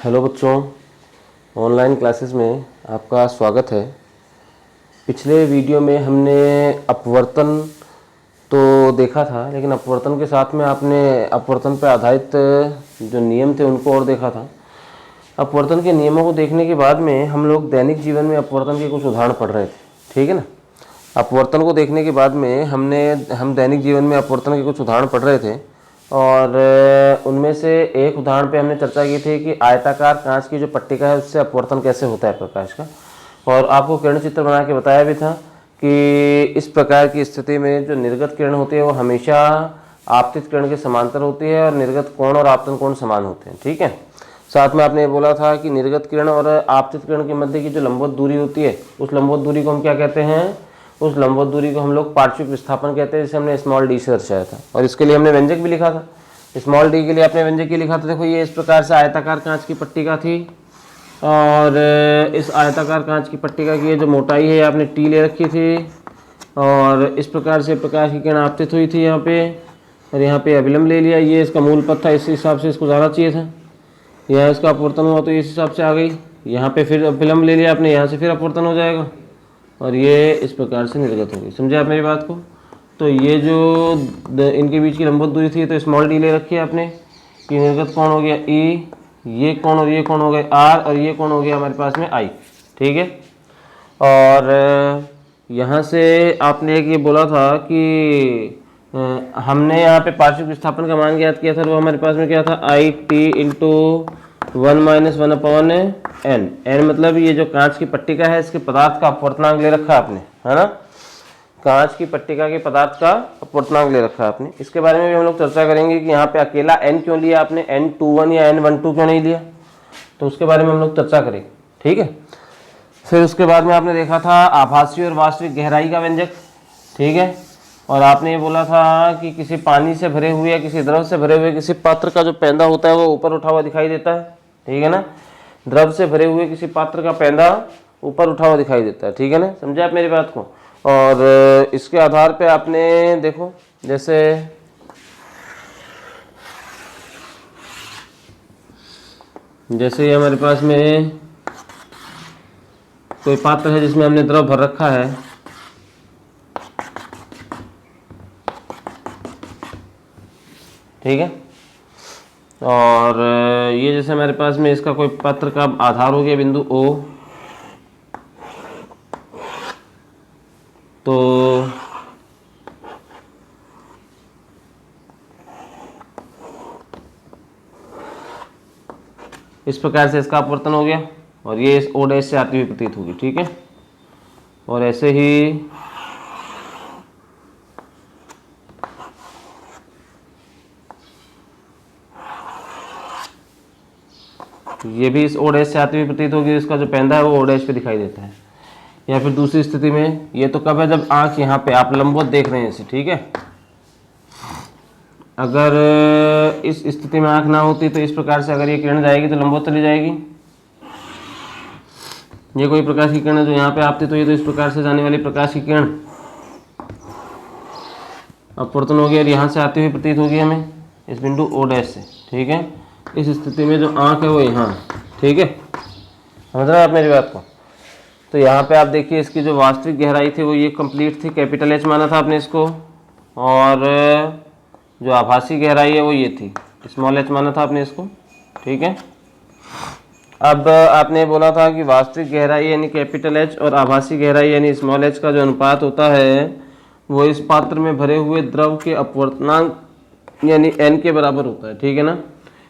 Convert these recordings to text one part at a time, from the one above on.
Hello बच्चों, online classes में आपका स्वागत है। पिछले वीडियो में हमने अपवर्तन तो देखा था, लेकिन अपवर्तन के साथ में आपने अपवर्तन पर आधारित जो नियम थे उनको और देखा था। अपवर्तन के नियमों को देखने के बाद में हम लोग दैनिक जीवन में अपवर्तन के कुछ उदाहरण पढ़ रहे थे, ठीक है ना। अपवर्तन को देखने के बाद में हम दैनिक जीवन में अपवर्तन के कुछ उदाहरण पढ़ रहे थे और उनमें से एक उदाहरण पे हमने चर्चा की थी कि आयताकार कांच की जो पट्टिका है उससे अपवर्तन कैसे होता है प्रकाश का, और आपको किरण चित्र बना के बताया भी था कि इस प्रकार की स्थिति में जो निर्गत किरण होती है वो हमेशा आपतित किरण के समांतर होती है और निर्गत कोण और आपतन कोण समान होते हैं, ठीक है। साथ में आपने बोला था कि निर्गत किरण और आपतित किरण के मध्य की जो लंबवत दूरी होती है उस लंबवत दूरी को हम क्या कहते हैं, उस लंबवत दूरी को हम लोग पार्श्विक विस्थापन कहते हैं, जिसे हमने स्मॉल डी से दर्शाया था। और इसके लिए हमने व्यंजक भी लिखा था। स्मॉल डी के लिए आपने व्यंजक की लिखा था। देखो, ये इस प्रकार से आयताकार कांच की पट्टिका थी और इस आयताकार कांच की पट्टिका की जो मोटाई है आपने टी ले रखी थी और इस प्रकार से प्रकाश की किरण आपतित हुई थी यहाँ पे, और यहाँ पे अभिलंब ले लिया। ये इसका मूल पथ था, इस हिसाब से इसको जाना चाहिए था। यहाँ इसका अपवर्तन हुआ तो इस हिसाब से आ गई। यहाँ पे फिर अभिलंब ले लिया आपने, यहाँ से फिर अपवर्तन हो जाएगा और ये इस प्रकार से निर्गत होगी। समझे आप मेरी बात को। तो ये जो इनके बीच की लंबवत दूरी थी तो स्मॉल डी ले रखी है आपने कि निर्गत कौन हो गया ई, ये कौन और ये कौन हो गए आर, और ये कौन हो गया हमारे पास में आई, ठीक है। और यहाँ से आपने एक ये बोला था कि हमने यहाँ पे पार्श्विक विस्थापन का मान ज्ञात किया था, वो हमारे पास में क्या था I T into 1-1/n। n मतलब ये जो कांच की पट्टिका है इसके पदार्थ का अपवर्तनांक ले रखा है आपने, है ना। कांच की पट्टिका के पदार्थ का अपवर्तनांक ले रखा है आपने। इसके बारे में भी हम लोग चर्चा करेंगे कि यहाँ पे अकेला n क्यों लिया आपने, n21 या n12 क्यों नहीं लिया, तो उसके बारे में हम लोग चर्चा करेंगे, ठीक है। फिर उसके बाद में आपने देखा था आभासी और वास्तविक गहराई का व्यंजक, ठीक है। और आपने ये बोला था कि किसी पानी से भरे हुए या किसी द्रव से भरे हुए किसी पात्र का जो पैंदा होता है वो ऊपर उठा हुआ दिखाई देता है, ठीक है ना। द्रव से भरे हुए किसी पात्र का पैंदा ऊपर उठा हुआ दिखाई देता है, ठीक है ना। समझे आप मेरी बात को। और इसके आधार पे आपने देखो, जैसे हमारे पास में कोई पात्र है जिसमें हमने द्रव भर रखा है, ठीक है। और ये जैसे हमारे पास में इसका कोई पात्र का आधार हो गया बिंदु O, तो इस प्रकार से इसका अपवर्तन हो गया और ये इस O' से आती हुई प्रतीत होगी, ठीक है। और ऐसे ही ये भी इस O' से आती हुई प्रतीत होगी। इसका जो पैंदा है वो O' पे दिखाई देता है। या फिर दूसरी स्थिति में ये तो कब है, जब आंख यहाँ पे आप लंबवत देख रहे हैं इसे, ठीक है। अगर इस स्थिति में आंख ना होती तो इस प्रकार से अगर ये किरण जाएगी तो लंबवत चली जाएगी। ये कोई प्रकाश की किरण है जो यहाँ पे आपतित हुई तो इस प्रकार से जाने वाली प्रकाश की किरण अपवर्तन हो गया और यहाँ से आती हुई प्रतीत होगी हमें इस बिंदु O' से, ठीक है। इस स्थिति में जो आंख है वो यहाँ, ठीक है। समझ रहे हैं आप मेरी बात को। तो यहाँ पे आप देखिए इसकी जो वास्तविक गहराई थी वो ये कंप्लीट थी, कैपिटल H माना था आपने इसको, और जो आभासी गहराई है वो ये थी, स्मॉल h माना था आपने इसको, ठीक है। अब आपने बोला था कि वास्तविक गहराई यानी कैपिटल H और आभासी गहराई यानी स्मॉल h का जो अनुपात होता है वो इस पात्र में भरे हुए द्रव के अपवर्तनांक यानी n के बराबर होता है, ठीक है ना।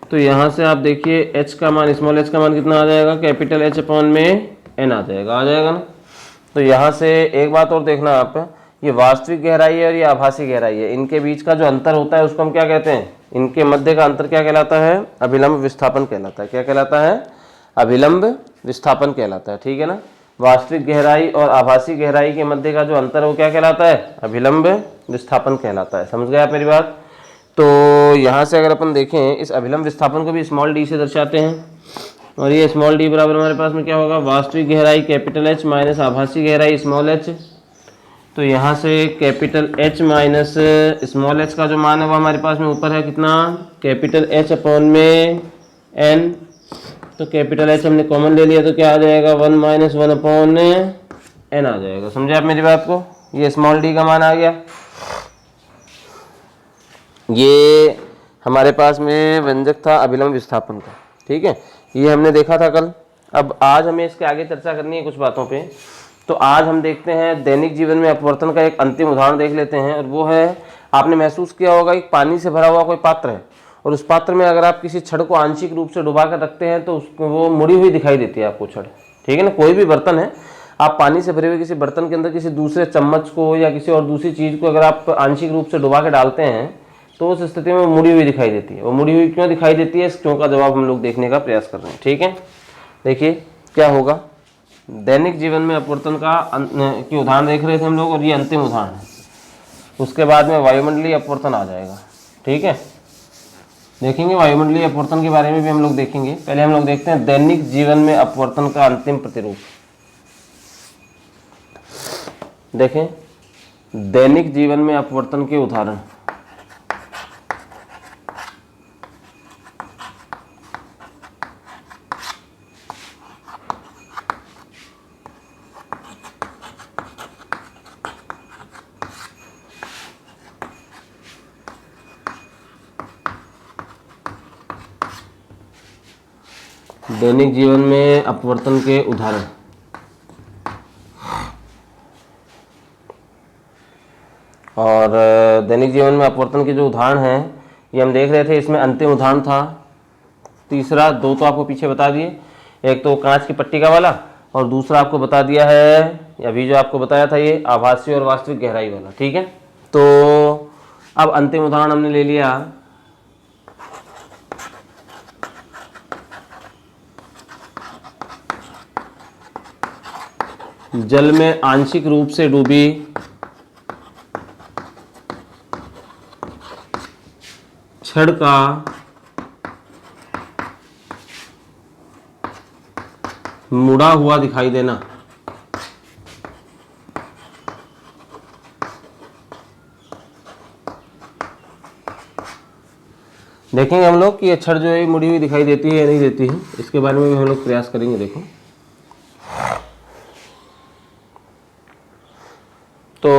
तो यहाँ से आप देखिए h का मान, स्मॉल h का मान कितना आ जाएगा, कैपिटल H अपॉन में n आ जाएगा ना। तो यहाँ से एक बात और देखना आप, ये वास्तविक गहराई है और ये आभासी गहराई है, इनके बीच का जो अंतर होता है उसको हम क्या कहते हैं, इनके मध्य का अंतर क्या कहलाता है, अभिलंब विस्थापन कहलाता है। क्या कहलाता है, अभिलंब विस्थापन कहलाता है, ठीक है ना। वास्तविक गहराई और आभासी गहराई के मध्य का जो अंतर है वो क्या कहलाता है, अभिलंब विस्थापन कहलाता है। समझ गए आप मेरी बात। तो यहाँ से अगर अपन देखें इस अभिलंब विस्थापन को भी स्मॉल डी से दर्शाते हैं, और ये स्मॉल डी बराबर हमारे पास में क्या होगा, वास्तविक गहराई कैपिटल H माइनस आभासी गहराई स्मॉल h। तो यहाँ से capital H minus small h का जो मान है वो हमारे पास में ऊपर है कितना, कैपिटल H अपॉन में n, तो कैपिटल एच हमने कॉमन ले लिया तो क्या आ जाएगा 1 - 1/n आ जाएगा। समझे आप मेरी बात को? ये स्मॉल डी का मान आ गया। ये हमारे पास में व्यंजक था अभिलंब विस्थापन का, ठीक है, ये हमने देखा था कल। अब आज हमें इसके आगे चर्चा करनी है कुछ बातों पे। तो आज हम देखते हैं दैनिक जीवन में अपवर्तन का एक अंतिम उदाहरण देख लेते हैं, और वो है, आपने महसूस किया होगा कि पानी से भरा हुआ कोई पात्र है और उस पात्र में अगर आप किसी छड़ को आंशिक रूप से डुबा कर रखते हैं तो उसको वो मुड़ी हुई दिखाई देती है आपको छड़, ठीक है ना। कोई भी बर्तन है, आप पानी से भरे हुए किसी बर्तन के अंदर किसी दूसरे चम्मच को या किसी और दूसरी चीज़ को अगर आप आंशिक रूप से डुबा के डालते हैं तो उस स्थिति में मुड़ी हुई दिखाई देती है। वो मुड़ी हुई क्यों दिखाई देती है, इस क्यों का जवाब हम लोग देखने का प्रयास कर रहे हैं, ठीक है। देखिए क्या होगा, दैनिक जीवन में अपवर्तन का की उदाहरण देख रहे थे हम लोग, और ये अंतिम उदाहरण है। उसके बाद में वायुमंडलीय अपवर्तन आ जाएगा, ठीक है। देखेंगे वायुमंडलीय अपवर्तन के बारे में भी हम लोग देखेंगे। पहले हम लोग देखते हैं दैनिक जीवन में अपवर्तन का अंतिम प्रतिरूप। देखें दैनिक जीवन में अपवर्तन के उदाहरण। दैनिक जीवन में अपवर्तन के उदाहरण। और दैनिक जीवन में अपवर्तन के जो उदाहरण हैं ये हम देख रहे थे। इसमें अंतिम उदाहरण था तीसरा, दो तो आपको पीछे बता दिए, एक तो कांच की पट्टी का वाला, और दूसरा आपको बता दिया है अभी जो आपको बताया था ये आभासी और वास्तविक गहराई वाला, ठीक है। तो अब अंतिम उदाहरण हमने ले लिया जल में आंशिक रूप से डूबी छड़ का मुड़ा हुआ दिखाई देना। देखेंगे हम लोग कि ये छड़ जो है मुड़ी हुई दिखाई देती है या नहीं देती है, इसके बारे में भी हम लोग प्रयास करेंगे। देखो तो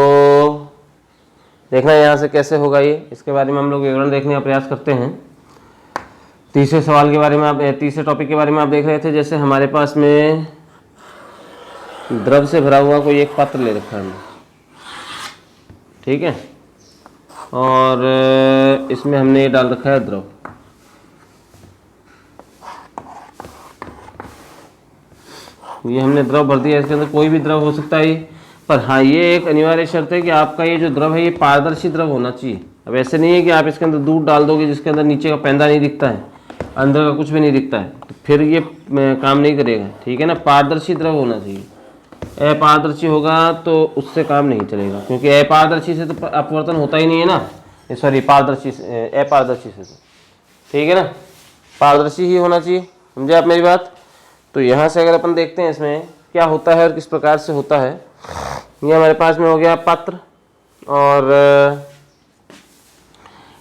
देखना यहाँ से कैसे होगा ये, इसके बारे में हम लोग विवरण देखने का प्रयास करते हैं। तीसरे सवाल के बारे में आप, तीसरे टॉपिक के बारे में आप देख रहे थे, जैसे हमारे पास में द्रव से भरा हुआ कोई एक पात्र ले रखा है हमने, ठीक है, और इसमें हमने ये डाल रखा है द्रव। ये हमने द्रव भर दिया, इसके अंदर कोई भी द्रव हो सकता है, पर हाँ ये एक अनिवार्य शर्त है कि आपका ये जो द्रव है ये पारदर्शी द्रव होना चाहिए। अब ऐसे नहीं है कि आप इसके अंदर दूध डाल दोगे जिसके अंदर नीचे का पैंदा नहीं दिखता है, अंदर का कुछ भी नहीं दिखता है, तो फिर ये काम नहीं करेगा, ठीक है ना। पारदर्शी द्रव होना चाहिए, अपारदर्शी होगा तो उससे काम नहीं चलेगा, क्योंकि अपारदर्शी से तो अपवर्तन होता ही नहीं है ना, सॉरी पारदर्शी से, अपारदर्शी से, ठीक है ना, पारदर्शी ही होना चाहिए। समझे आप मेरी बात? तो यहाँ से अगर अपन देखते हैं इसमें क्या होता है और किस प्रकार से होता है। ये हमारे पास में हो गया पात्र, और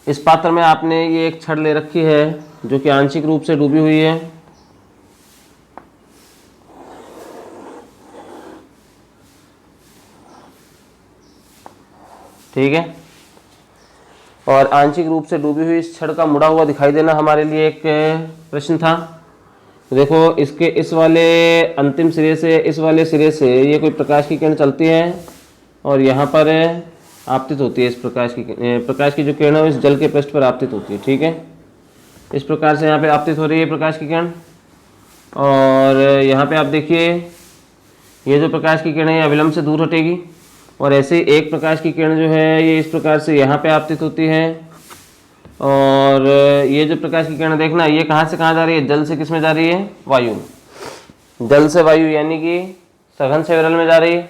इस पात्र में आपने ये एक छड़ ले रखी है जो कि आंशिक रूप से डूबी हुई है, ठीक है, और आंशिक रूप से डूबी हुई इस छड़ का मुड़ा हुआ दिखाई देना हमारे लिए एक प्रश्न था। तो देखो इसके इस वाले अंतिम सिरे से इस वाले सिरे से ये कोई प्रकाश की किरण चलती है और यहाँ पर आपतित होती है। इस प्रकाश की जो किरण है इस जल के पृष्ठ पर आपतित होती है, ठीक है। इस प्रकार से यहाँ पे आपतित हो रही है प्रकाश की किरण, और यहाँ पे आप देखिए ये जो प्रकाश की किरण है अविलंब से दूर हटेगी, और ऐसे एक प्रकाश की किरण जो है ये इस प्रकार से यहाँ पे आपतित होती है, और ये जो प्रकाश की किरण देखना ये कहाँ से कहाँ जा रही है, जल से किस में जा रही है, वायु में। जल से वायु यानी कि सघन से विरल में जा रही है,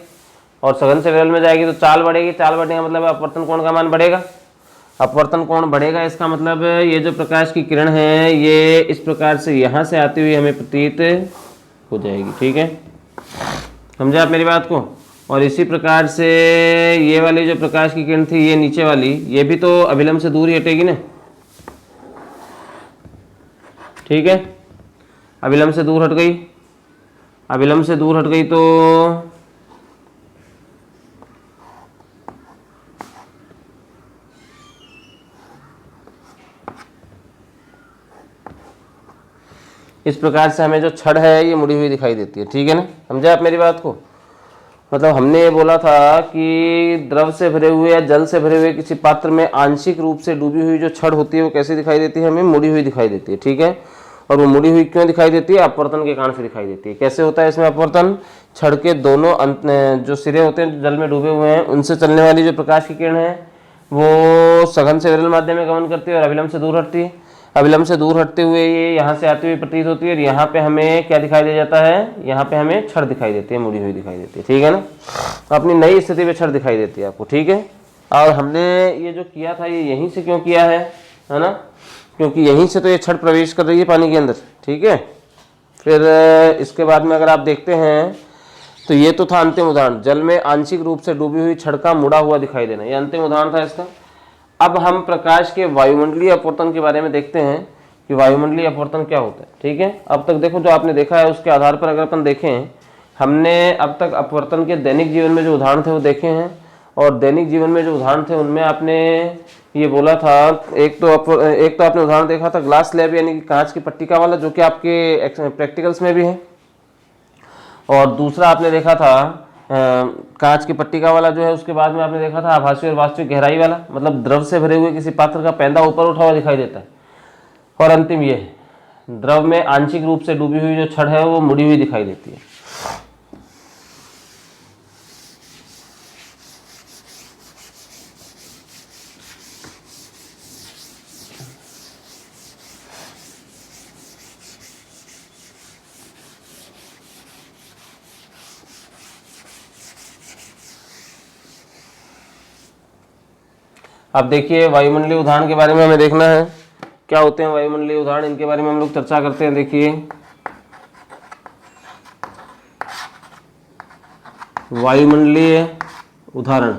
और सघन से विरल में जाएगी तो चाल बढ़ेगी। चाल बढ़ने का मतलब अपवर्तन कोण का मान बढ़ेगा। अपवर्तन कोण बढ़ेगा इसका मतलब ये जो प्रकाश की किरण है ये इस प्रकार से यहाँ से आती हुई हमें प्रतीत हो जाएगी, ठीक है। समझे आप मेरी बात को? और इसी प्रकार से ये वाली जो प्रकाश की किरण थी ये नीचे वाली, ये भी तो अभिलंब से दूर ही हटेगी ना, ठीक है। अभिलंब से दूर हट गई, अभिलंब से दूर हट गई तो इस प्रकार से हमें जो छड़ है ये मुड़ी हुई दिखाई देती है। ठीक है ना, समझे आप मेरी बात को? मतलब हमने ये बोला था कि द्रव से भरे हुए या जल से भरे हुए किसी पात्र में आंशिक रूप से डूबी हुई जो छड़ होती है वो कैसे दिखाई देती है? हमें मुड़ी हुई दिखाई देती है। ठीक है, और वो मुड़ी हुई क्यों दिखाई देती है? अपवर्तन के कारण से दिखाई देती है। कैसे होता है इसमें अपवर्तन? छड़ के दोनों अंत जो सिरे होते हैं जो जल में डूबे हुए हैं उनसे चलने वाली जो प्रकाश की किरण है वो सघन से विरल माध्यम में गमन करती है और अभिलंब से दूर हटती है। अभिलंब से दूर हटते हुए ये यहाँ से आती हुई प्रतीत होती है और यहाँ पे हमें क्या दिखाई दे जाता है? यहाँ पे हमें छड़ दिखाई देती है, मुड़ी हुई दिखाई देती है। ठीक है ना, अपनी नई स्थिति पे छड़ दिखाई देती है आपको। ठीक है, और हमने ये जो किया था ये यहीं से क्यों किया है ना? क्योंकि यहीं से तो ये छड़ प्रवेश कर रही है पानी के अंदर। ठीक है, फिर इसके बाद में अगर आप देखते हैं तो ये तो था अंतिम उदाहरण, जल में आंशिक रूप से डूबी हुई छड़ का मुड़ा हुआ दिखाई देना, ये अंतिम उदाहरण था इसका। अब हम प्रकाश के वायुमंडलीय अपवर्तन के बारे में देखते हैं कि वायुमंडलीय अपवर्तन क्या होता है। ठीक है, अब तक देखो जो आपने देखा है उसके आधार पर अगर अपन देखें, हमने अब तक अपवर्तन के दैनिक जीवन में जो उदाहरण थे वो देखे हैं, और दैनिक जीवन में जो उदाहरण थे उनमें आपने ये बोला था, एक तो आपने उदाहरण देखा था ग्लास स्लैब यानी कि कांच की पट्टिका वाला, जो कि आपके प्रैक्टिकल्स में भी है, और दूसरा आपने देखा था कांच की पट्टिका वाला जो है, उसके बाद में आपने देखा था आभासी और वास्तविक गहराई वाला, मतलब द्रव से भरे हुए किसी पात्र का पैंदा ऊपर उठा हुआ दिखाई देता है, और अंतिम ये है द्रव में आंशिक रूप से डूबी हुई जो छड़ है वो मुड़ी हुई दिखाई देती है। अब देखिए वायुमंडलीय उदाहरण के बारे में हमें देखना है, क्या होते हैं वायुमंडलीय उदाहरण, इनके बारे में हम लोग चर्चा करते हैं। देखिए वायुमंडलीय उदाहरण,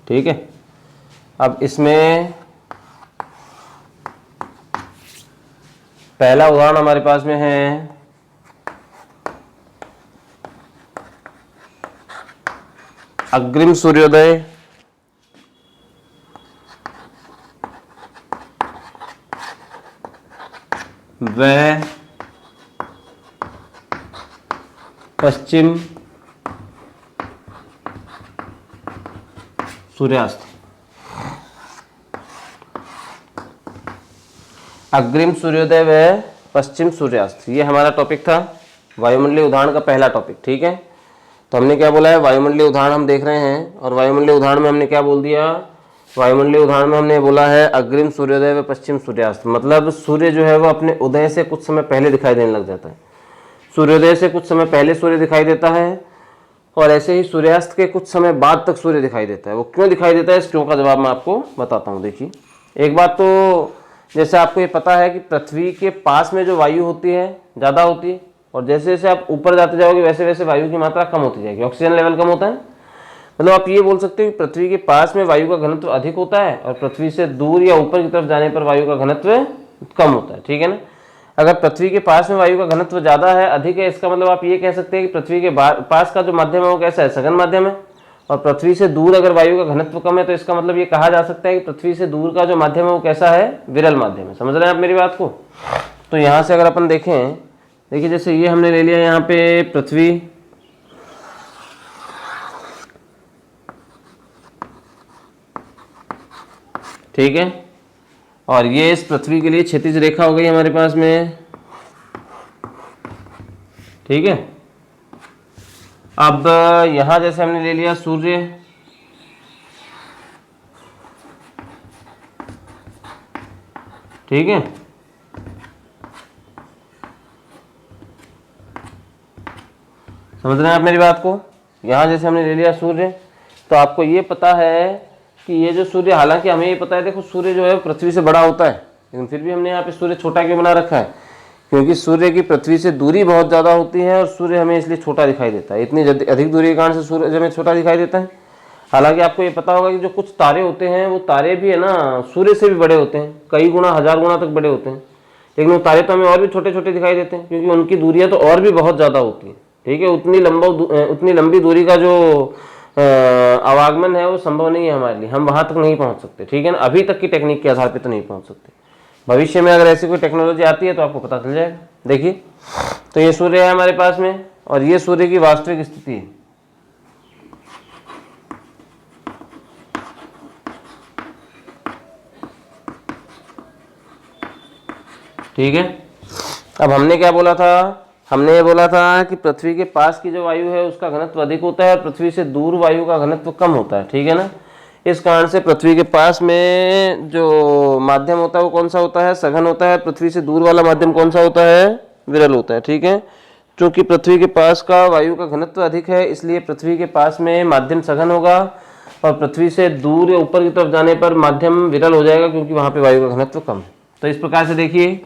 ठीक है। अब इसमें पहला उदाहरण हमारे पास में है अग्रिम सूर्योदय व पश्चिम सूर्यास्त। अग्रिम सूर्योदय व पश्चिम सूर्यास्त, ये हमारा टॉपिक था वायुमंडलीय उदाहरण का पहला टॉपिक। ठीक है, तो हमने क्या बोला है, वायुमंडलीय उदाहरण हम देख रहे हैं, और वायुमंडलीय उदाहरण में हमने क्या बोल दिया, वायुमंडलीय उदाहरण में हमने बोला है अग्रिम सूर्योदय व पश्चिम सूर्यास्त, मतलब सूर्य जो है वो अपने उदय से कुछ समय पहले दिखाई देने लग जाता है, सूर्योदय से कुछ समय पहले सूर्य दिखाई देता है, और ऐसे ही सूर्यास्त के कुछ समय बाद तक सूर्य दिखाई देता है। वो क्यों दिखाई देता है, इस क्यों का जवाब मैं आपको बताता हूँ। देखिए एक बात तो जैसे आपको ये पता है कि पृथ्वी के पास में जो वायु होती है ज़्यादा होती है, और जैसे जैसे आप ऊपर जाते जाओगे वैसे वैसे वायु की मात्रा कम होती जाएगी, ऑक्सीजन लेवल कम होता है। मतलब आप ये बोल सकते हो कि पृथ्वी के पास में वायु का घनत्व अधिक होता है और पृथ्वी से दूर या ऊपर की तरफ जाने पर वायु का घनत्व कम होता है। ठीक है ना, अगर पृथ्वी के पास में वायु का घनत्व ज़्यादा है, अधिक है, इसका मतलब आप ये कह सकते हैं कि पृथ्वी के पास का जो माध्यम है वो कैसा है, सघन माध्यम है, और पृथ्वी से दूर अगर वायु का घनत्व कम है तो इसका मतलब ये कहा जा सकता है कि पृथ्वी से दूर का जो माध्यम है वो कैसा है, विरल माध्यम है। समझ रहे हैं आप मेरी बात को? तो यहाँ से अगर अपन देखें, देखिए जैसे ये हमने ले लिया यहाँ पे पृथ्वी, ठीक है, और ये इस पृथ्वी के लिए क्षैतिज रेखा हो गई हमारे पास में। ठीक है, अब यहां जैसे हमने ले लिया सूर्य, ठीक है, समझ रहे हैं आप मेरी बात को? यहां जैसे हमने ले लिया सूर्य, तो आपको ये पता है कि ये जो सूर्य, हालांकि हमें ये पता है देखो सूर्य जो है पृथ्वी से बड़ा होता है, लेकिन फिर भी हमने यहाँ पे सूर्य छोटा क्यों बना रखा है, क्योंकि सूर्य की पृथ्वी से दूरी बहुत ज़्यादा होती है और सूर्य हमें इसलिए छोटा दिखाई देता है। इतनी अधिक दूरी के कारण से सूर्य हमें छोटा दिखाई देता है। हालांकि आपको ये पता होगा कि जो कुछ तारे होते हैं वो तारे भी है ना सूर्य से भी बड़े होते हैं, कई गुना, 1000 गुना तक बड़े होते हैं, लेकिन वो तारे तो हमें और भी छोटे छोटे दिखाई देते हैं क्योंकि उनकी दूरियां तो और भी बहुत ज़्यादा होती हैं। ठीक है, उतनी लंबी दूरी का जो आवागमन है वो संभव नहीं है हमारे लिए, हम वहां तक नहीं पहुंच सकते। ठीक है ना, अभी तक की टेक्निक के आधार पर तो नहीं पहुंच सकते। भविष्य में अगर ऐसी कोई टेक्नोलॉजी आती है तो आपको पता चल जाएगा। देखिए, तो ये सूर्य है हमारे पास में और ये सूर्य की वास्तविक स्थिति है। ठीक है, अब हमने क्या बोला था, हमने ये बोला था कि पृथ्वी के पास की जो वायु है उसका घनत्व अधिक होता है और पृथ्वी से दूर वायु का घनत्व कम होता है। ठीक है ना, इस कारण से पृथ्वी के पास में जो माध्यम होता है वो कौन सा होता है, सघन होता है। पृथ्वी से दूर वाला माध्यम कौन सा होता है, विरल होता है। ठीक है, क्योंकि पृथ्वी के पास का वायु का घनत्व अधिक है इसलिए पृथ्वी के पास में माध्यम सघन होगा और पृथ्वी से दूर या ऊपर की तरफ जाने पर माध्यम विरल हो जाएगा क्योंकि वहां पे वायु का घनत्व कम है। तो इस प्रकार से देखिए,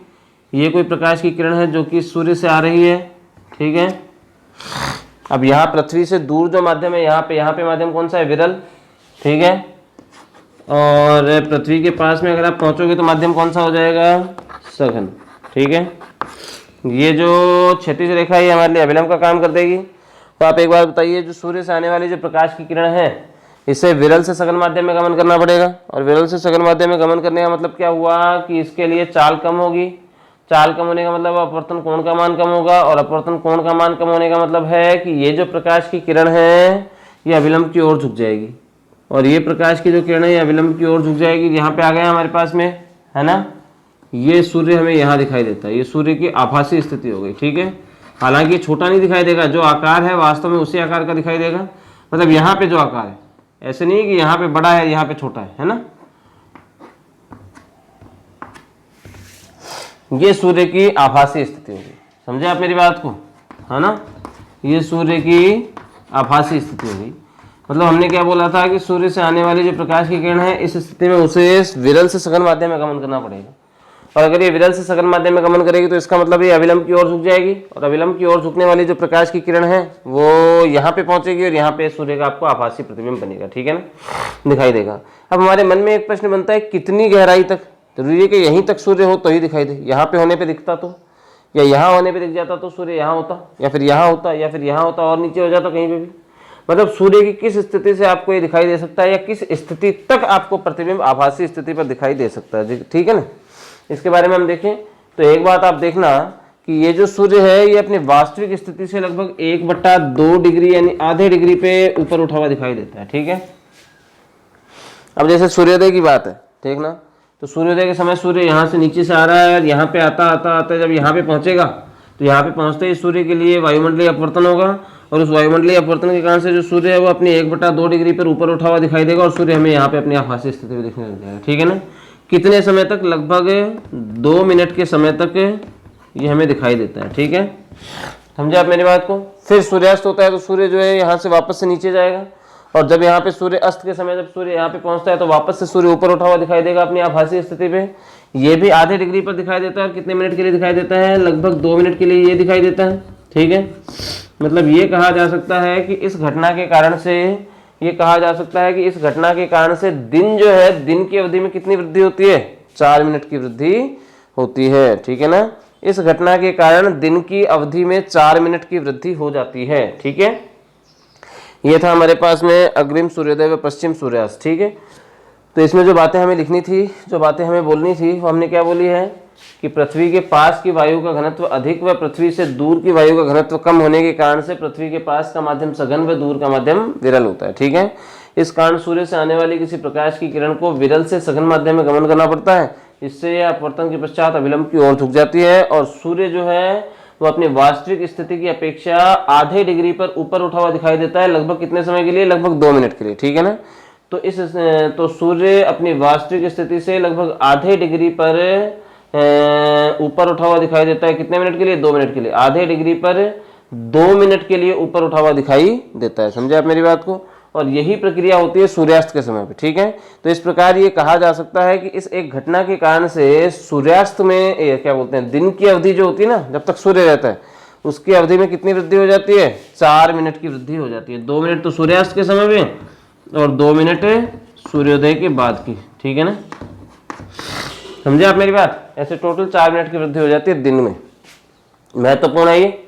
ये कोई प्रकाश की किरण है जो कि सूर्य से आ रही है। ठीक है, अब यहाँ पृथ्वी से दूर जो माध्यम है, यहाँ पे माध्यम कौन सा है, विरल। ठीक है, और पृथ्वी के पास में अगर आप पहुंचोगे तो माध्यम कौन सा हो जाएगा, सघन। ठीक है, ये जो क्षैतिज रेखा है हमारे लिए अभिलंब का काम कर देगी। तो आप एक बार बताइए, जो सूर्य से आने वाली जो प्रकाश की किरण है इसे विरल से सघन माध्यम में गमन करना पड़ेगा और विरल से सघन माध्यम में गमन करने का मतलब क्या हुआ कि इसके लिए चाल कम होगी। चाल कम होने का मतलब अपवर्तन कोण का मान कम होगा और अपवर्तन कोण का मान कम होने का मतलब है कि ये जो प्रकाश की किरण है ये अभिलंब की ओर झुक जाएगी और ये प्रकाश की जो किरण है ये अभिलंब की ओर झुक जाएगी। यहाँ पे आ गया हमारे पास में, है ना, ये सूर्य हमें यहाँ दिखाई देता है, ये सूर्य की आभासी स्थिति हो गई। ठीक है, हालांकि छोटा नहीं दिखाई देगा, जो आकार है वास्तव में उसी आकार का दिखाई देगा। मतलब यहाँ पे जो आकार है, ऐसे नहीं कि यहाँ पे बड़ा है यहाँ पे छोटा है ना। ये सूर्य की आभासी स्थिति होगी, समझे आप मेरी बात को, है ना। ये सूर्य की आभासी स्थिति होगी, मतलब हमने क्या बोला था कि सूर्य से आने वाली जो प्रकाश की किरण है इस स्थिति में उसे विरल से सघन माध्यम में गमन करना पड़ेगा और अगर ये विरल से सघन माध्यम में गमन करेगी तो इसका मतलब ये अभिलंब की ओर झुक जाएगी और अभिलंब की ओर झुकने वाली जो प्रकाश की किरण है वो यहाँ पे पहुंचेगी और यहाँ पे सूर्य का आपको आभासी प्रतिबिंब बनेगा। ठीक है ना, दिखाई देगा। अब हमारे मन में एक प्रश्न बनता है, कितनी गहराई तक, जरूरी है कि यहीं तक सूर्य हो तो ही दिखाई दे, यहाँ पे होने पे दिखता तो, या यहाँ होने पे दिख जाता तो सूर्य यहाँ होता, या फिर यहाँ होता, या फिर यहाँ होता और नीचे हो जाता कहीं पे भी। मतलब सूर्य की किस स्थिति से आपको ये दिखाई दे सकता है या किस स्थिति तक आपको प्रतिबिंब आभासी स्थिति पर दिखाई दे सकता है। ठीक है ना, इसके बारे में हम देखें तो एक बात आप देखना कि ये जो सूर्य है ये अपनी वास्तविक स्थिति से लगभग 1/2 डिग्री यानी आधे डिग्री पे ऊपर उठा हुआ दिखाई देता है। ठीक है, अब जैसे सूर्योदय की बात है, ठीक ना, तो सूर्योदय के समय सूर्य यहाँ से नीचे से आ रहा है और यहाँ पे आता आता आता जब यहाँ पे पहुंचेगा तो यहाँ पे पहुंचते ही सूर्य के लिए वायुमंडलीय अपवर्तन होगा और उस वायुमंडलीय अपवर्तन के कारण से जो सूर्य है वो अपनी 1/2 डिग्री पर ऊपर उठा हुआ दिखाई देगा और सूर्य हमें यहाँ पे अपनी आभासी स्थिति में दिखने लग जाएगा। ठीक है ना, कितने समय तक, लगभग 2 मिनट के समय तक ये हमें दिखाई देता है। ठीक है, समझे आप मेरी बात को। फिर सूर्यास्त होता है तो सूर्य जो है यहाँ से वापस से नीचे जाएगा और जब यहाँ पे सूर्य अस्त के समय जब सूर्य यहाँ पे पहुंचता है तो वापस से सूर्य ऊपर उठा हुआ दिखाई देगा अपनी आभासी स्थिति पे। ये भी आधे डिग्री पर दिखाई देता है और कितने मिनट के लिए दिखाई देता है, लगभग 2 मिनट के लिए ये दिखाई देता है। ठीक है, मतलब ये कहा जा सकता है कि इस घटना के कारण से, ये कहा जा सकता है कि इस घटना के कारण से दिन जो है, दिन की अवधि में कितनी वृद्धि होती है, 4 मिनट की वृद्धि होती है। ठीक है ना, इस घटना के कारण दिन की अवधि में 4 मिनट की वृद्धि हो जाती है। ठीक है, ये था हमारे पास में अग्रिम सूर्योदय व पश्चिम सूर्यास्त। ठीक है, तो इसमें जो बातें हमें लिखनी थी, जो बातें हमें बोलनी थी, वो हमने क्या बोली है कि पृथ्वी के पास की वायु का घनत्व अधिक व पृथ्वी से दूर की वायु का घनत्व कम होने के कारण से पृथ्वी के पास का माध्यम सघन व दूर का माध्यम विरल होता है। ठीक है, इस कारण सूर्य से आने वाली किसी प्रकाश की किरण को विरल से सघन माध्यम में गमन करना पड़ता है, इससे यह अपवर्तन के पश्चात अभिलंब की ओर झुक जाती है और सूर्य जो है वो अपनी वास्तविक स्थिति की अपेक्षा आधे डिग्री पर ऊपर उठा हुआ दिखाई देता है, लगभग कितने समय के लिए, लगभग 2 मिनट के लिए। ठीक है ना, तो सूर्य अपनी वास्तविक स्थिति से लगभग आधे डिग्री पर ऊपर उठा हुआ दिखाई देता है, कितने मिनट के लिए, 2 मिनट के लिए, आधे डिग्री पर 2 मिनट के लिए ऊपर उठा हुआ दिखाई देता है। समझे आप मेरी बात को, और यही प्रक्रिया होती है सूर्यास्त के समय पे। ठीक है, तो इस प्रकार ये कहा जा सकता है कि इस एक घटना के कारण से सूर्यास्त में क्या बोलते हैं, दिन की अवधि जो होती है ना, जब तक सूर्य रहता है उसकी अवधि में कितनी वृद्धि हो जाती है, 4 मिनट की वृद्धि हो जाती है। 2 मिनट तो सूर्यास्त के समय में और 2 मिनट सूर्योदय के बाद की, ठीक है ना। समझे आप मेरी बात। ऐसे टोटल 4 मिनट की वृद्धि हो जाती है दिन में। महत्वपूर्ण है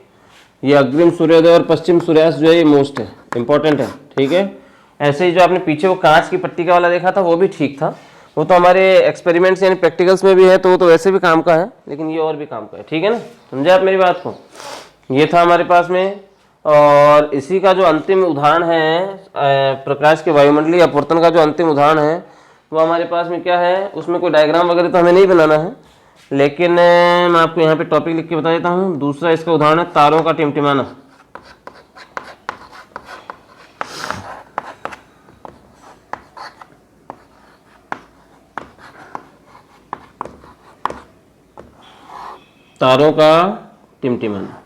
ये अग्रिम सूर्योदय और पश्चिम सूर्यास्त जो है ये मोस्ट है, इंपॉर्टेंट है, ठीक है। ऐसे ही जो आपने पीछे वो कांच की पट्टिका वाला देखा था वो भी ठीक था, वो तो हमारे एक्सपेरिमेंट्स यानी प्रैक्टिकल्स में भी है, तो वो तो वैसे भी काम का है, लेकिन ये और भी काम का है, ठीक है ना। समझे आप मेरी बात को। ये था हमारे पास में। और इसी का जो अंतिम उदाहरण है प्रकाश के वायुमंडलीय अपवर्तन का जो अंतिम उदाहरण है वो हमारे पास में क्या है, उसमें कोई डायग्राम वगैरह तो हमें नहीं बनाना है, लेकिन मैं आपको यहाँ पे टॉपिक लिख के बता देता हूँ। दूसरा इसका उदाहरण है तारों का टिमटिमाना। तारों का टिमटिमाना,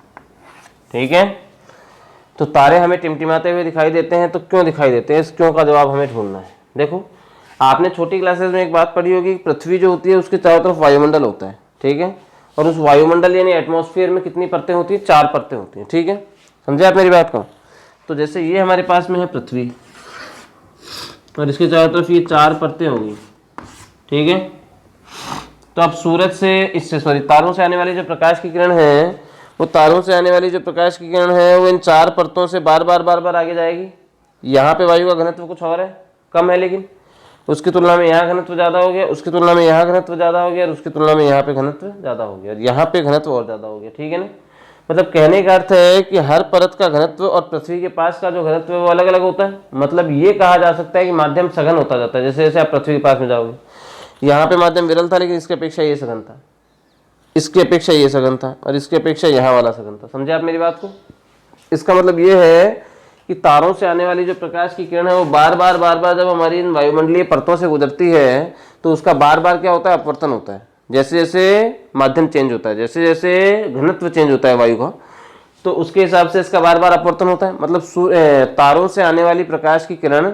ठीक है। तो तारे हमें टिमटिमाते हुए दिखाई देते हैं, तो क्यों दिखाई देते हैं, इस क्यों का जवाब हमें ढूंढना है। देखो आपने छोटी क्लासेस में एक बात पढ़ी होगी, पृथ्वी जो होती है उसके चारों तरफ वायुमंडल होता है, ठीक है। और उस वायुमंडल यानी एटमॉस्फेयर में कितनी परतें होती है, 4 परतें होती हैं, ठीक है। समझे आप मेरी बात को। तो जैसे ये हमारे पास में है पृथ्वी, और इसके चारों तरफ ये 4 परतें होंगी, ठीक है। तो अब सूरज से इससे तारों से आने वाली जो प्रकाश की किरण है, वो तारों से आने वाली जो प्रकाश की किरण है वो इन 4 परतों से बार बार आगे जाएगी। यहाँ पे वायु का घनत्व कुछ और है, कम है, लेकिन उसकी तुलना में यहाँ घनत्व ज़्यादा हो गया, उसकी तुलना में यहाँ घनत्व ज़्यादा हो गया, और उसकी तुलना में यहाँ पे घनत्व ज़्यादा हो गया, और यहाँ पे घनत्व और ज़्यादा हो गया, ठीक है ना। मतलब कहने का अर्थ है कि हर परत का घनत्व और पृथ्वी के पास का जो घनत्व है वो अलग अलग होता है। मतलब ये कहा जा सकता है कि माध्यम सघन होता जाता है, जैसे जैसे आप पृथ्वी के पास में जाओगे। यहाँ पे माध्यम विरल था, लेकिन इसकी अपेक्षा ये सघन था, इसकी अपेक्षा ये सघन था, और इसकी अपेक्षा यहाँ वाला सघन था। समझे आप मेरी बात को। इसका मतलब ये है कि तारों से आने वाली जो प्रकाश की किरण है वो बार बार जब हमारी इन वायुमंडलीय परतों से गुजरती है तो उसका बार बार क्या होता है, अपवर्तन होता है। जैसे जैसे माध्यम चेंज होता है, जैसे जैसे घनत्व चेंज होता है वायु का, तो उसके हिसाब से इसका बार बार अपवर्तन होता है। मतलब तारों से आने वाली प्रकाश की किरण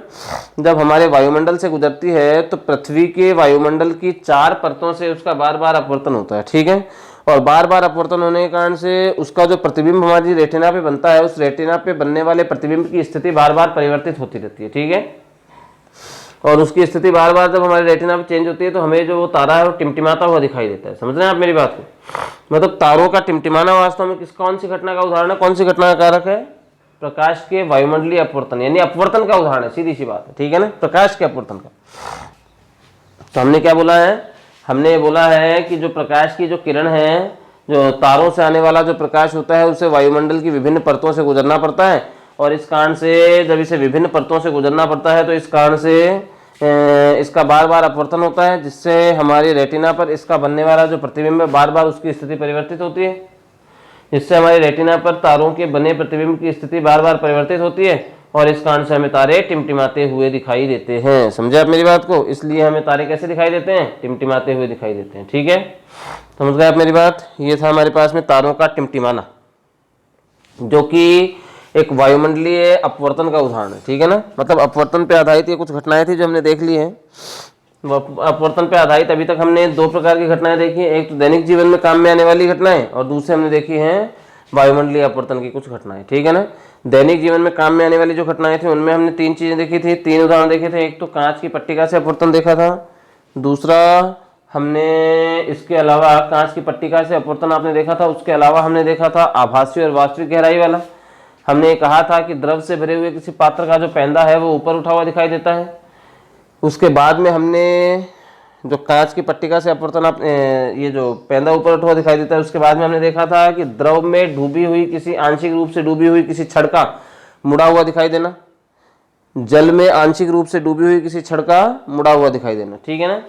जब हमारे वायुमंडल से गुजरती है तो पृथ्वी के वायुमंडल की 4 परतों से उसका बार बार अपवर्तन होता है, ठीक है। और बार बार अपवर्तन होने के कारण से उसका जो प्रतिबिंब हमारी रेटिना पे बनता है, उस रेटिना पे बनने वाले प्रतिबिंब की स्थिति बार बार परिवर्तित होती रहती है, ठीक है। और उसकी स्थिति बार बार जब हमारे रेटिना पे चेंज होती है तो हमें जो वो तारा है वो टिमटिमाता हुआ दिखाई देता है। समझ रहे हैं आप मेरी बात को। मतलब तारों का टिमटिमाना वास्तव में कौन सी घटना का उदाहरण है, कौन सी घटना का कारक है, प्रकाश के वायुमंडलीय अपवर्तन यानी अपवर्तन का उदाहरण है, सीधी सी बात है, ठीक है ना, प्रकाश के अपवर्तन का। तो हमने क्या बोला है, हमने बोला है कि जो प्रकाश की जो किरण है, जो तारों से आने वाला जो प्रकाश होता है उसे वायुमंडल की विभिन्न परतों से गुजरना पड़ता है, और इस कारण से जब इसे विभिन्न परतों से गुजरना पड़ता है तो इस कारण से इसका बार बार अपवर्तन होता है, जिससे हमारी रेटिना पर इसका बनने वाला जो प्रतिबिंब है बार बार उसकी स्थिति परिवर्तित होती है, जिससे हमारी रेटिना पर तारों के बने प्रतिबिंब की स्थिति बार बार परिवर्तित होती है, और इस कारण से हमें तारे टिमटिमाते हुए दिखाई देते हैं। समझे आप मेरी बात को। इसलिए हमें तारे कैसे दिखाई देते हैं, टिमटिमाते हुए दिखाई देते हैं, ठीक है। समझ गए आप मेरी बात। ये था हमारे पास में तारों का टिमटिमाना, जो कि एक वायुमंडलीय अपवर्तन का उदाहरण है, ठीक है ना। मतलब अपवर्तन पे आधारित ये कुछ घटनाएं थी जो हमने देख ली हैं। अपवर्तन पे आधारित अभी तक हमने 2 प्रकार की घटनाएं देखी हैं, एक तो दैनिक जीवन में काम में आने वाली घटनाएं, और दूसरे हमने देखी हैं वायुमंडलीय अपवर्तन की कुछ घटनाएं, ठीक है ना। दैनिक जीवन में काम में आने वाली जो घटनाएं थी उनमें हमने 3 चीजें देखी थी, 3 उदाहरण देखे थे। एक तो कांच की पट्टिका से अपवर्तन देखा था, दूसरा हमने इसके अलावा कांच की पट्टिका से अपवर्तन आपने देखा था, उसके अलावा हमने देखा था आभासी और वास्तविक गहराई वाला। हमने कहा था कि द्रव से भरे हुए किसी पात्र का जो पैंदा है वो ऊपर उठा हुआ दिखाई देता है। उसके बाद में हमने जो कांच की पट्टिका से अपवर्तन ये जो पैंदा ऊपर उठा हुआ दिखाई देता है, उसके बाद में हमने देखा था कि द्रव में डूबी हुई किसी आंशिक रूप से डूबी हुई किसी छड़ का मुड़ा हुआ दिखाई देना, जल में आंशिक रूप से डूबी हुई किसी छड़ का मुड़ा हुआ दिखाई देना, ठीक है ना।